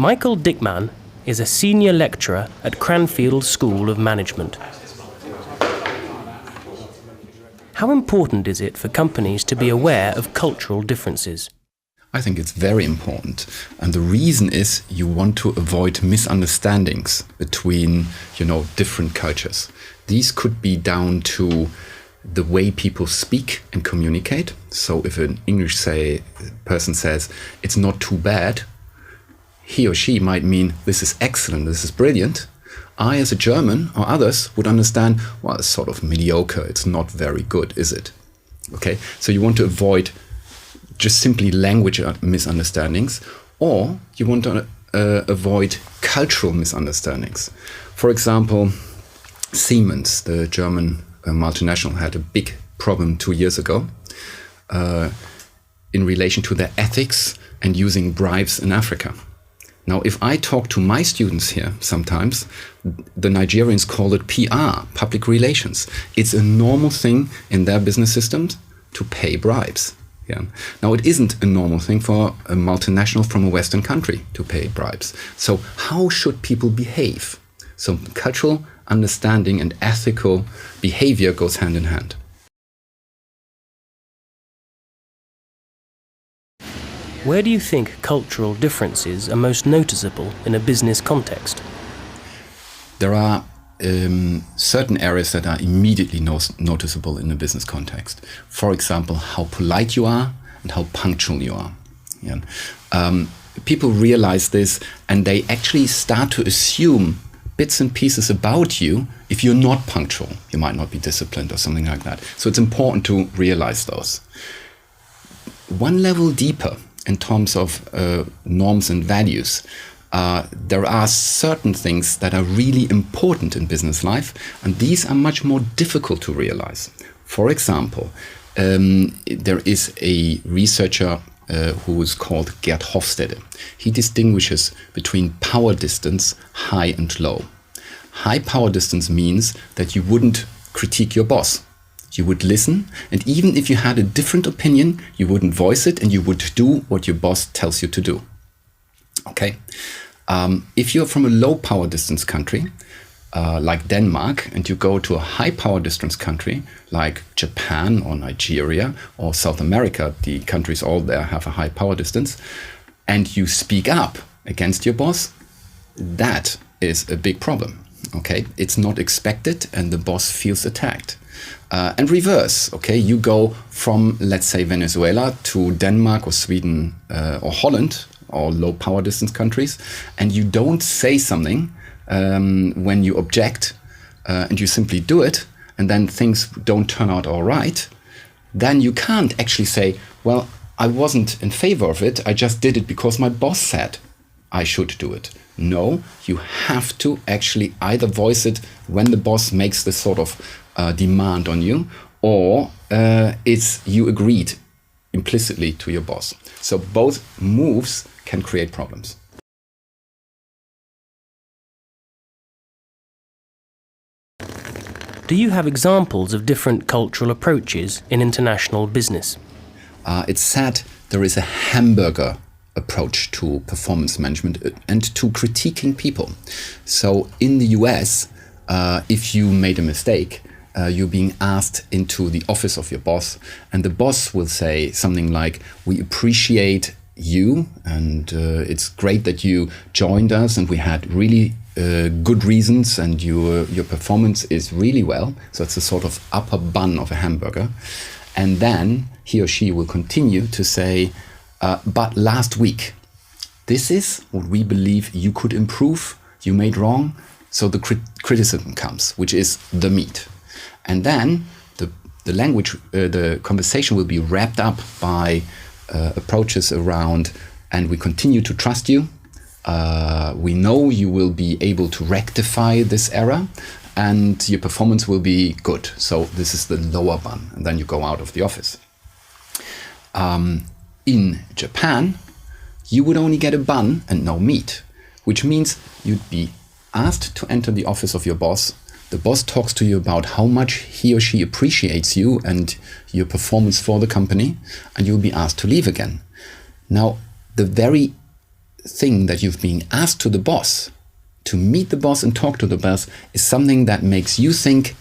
Michael Dickman is a senior lecturer at Cranfield School of Management. How important is it for companies to be aware of cultural differences? I think it's very important. And the reason is you want to avoid misunderstandings between, different cultures. These could be down to the way people speak and communicate. So if an English person says, it's not too bad, he or she might mean, this is excellent, this is brilliant. I, as a German or others, would understand, well, it's sort of mediocre, it's not very good, is it? Okay, so you want to avoid just simply language misunderstandings, or you want to avoid cultural misunderstandings. For example, Siemens, the German multinational, had a big problem 2 years ago in relation to their ethics and using bribes in Africa. Now, if I talk to my students here sometimes, the Nigerians call it PR, public relations. It's a normal thing in their business systems to pay bribes. Yeah. Now, it isn't a normal thing for a multinational from a Western country to pay bribes. So how should people behave? So cultural understanding and ethical behavior goes hand in hand. Where do you think cultural differences are most noticeable in a business context? There are certain areas that are immediately noticeable in a business context. For example, how polite you are and how punctual you are. Yeah. People realize this and they actually start to assume bits and pieces about you. If you're not punctual, you might not be disciplined or something like that. So it's important to realize those. One level deeper, in terms of norms and values, there are certain things that are really important in business life, and these are much more difficult to realize. For example, there is a researcher who is called Gerd Hofstede. He distinguishes between power distance, high and low. High power distance means that you wouldn't critique your boss. You would listen, and even if you had a different opinion, you wouldn't voice it and you would do what your boss tells you to do. Okay? If you're from a low power distance country, like Denmark, and you go to a high power distance country like Japan or Nigeria or South America, the countries all there have a high power distance, and you speak up against your boss, that is a big problem. Okay? It's not expected and the boss feels attacked. And reverse, okay, you go from, let's say, Venezuela to Denmark or Sweden or Holland, or low power distance countries, and you don't say something when you object, and you simply do it, and then things don't turn out all right, then you can't actually say, well, I wasn't in favor of it, I just did it because my boss said I should do it. No, you have to actually either voice it when the boss makes this sort of demand on you, or it's you agreed implicitly to your boss. So both moves can create problems. Do you have examples of different cultural approaches in international business? It's said there is a hamburger approach to performance management and to critiquing people. So in the US, if you made a mistake, you're being asked into the office of your boss, and the boss will say something like, we appreciate you, and it's great that you joined us, and we had really good reasons, and your performance is really well. So it's a sort of upper bun of a hamburger. And then he or she will continue to say, but last week, this is what we believe you could improve, you made wrong. So the criticism comes, which is the meat. And then the language, the conversation will be wrapped up by approaches around, and we continue to trust you. We know you will be able to rectify this error, and your performance will be good. So this is the lower bun, and then you go out of the office. In Japan, you would only get a bun and no meat, which means you'd be asked to enter the office of your boss. The boss talks to you about how much he or she appreciates you and your performance for the company, and you'll be asked to leave again. Now, the very thing that you've been asked to the boss, to meet the boss and talk to the boss, is something that makes you think,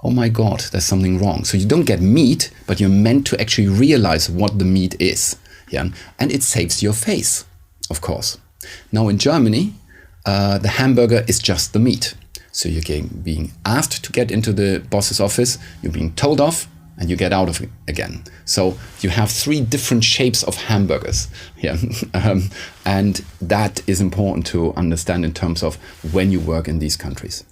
oh my God, there's something wrong. So you don't get meat, but you're meant to actually realize what the meat is. Yeah? And it saves your face, of course. Now in Germany, the hamburger is just the meat. So you're being asked to get into the boss's office, you're being told off, and you get out of it again. So you have 3 different shapes of hamburgers. Yeah? And that is important to understand in terms of when you work in these countries.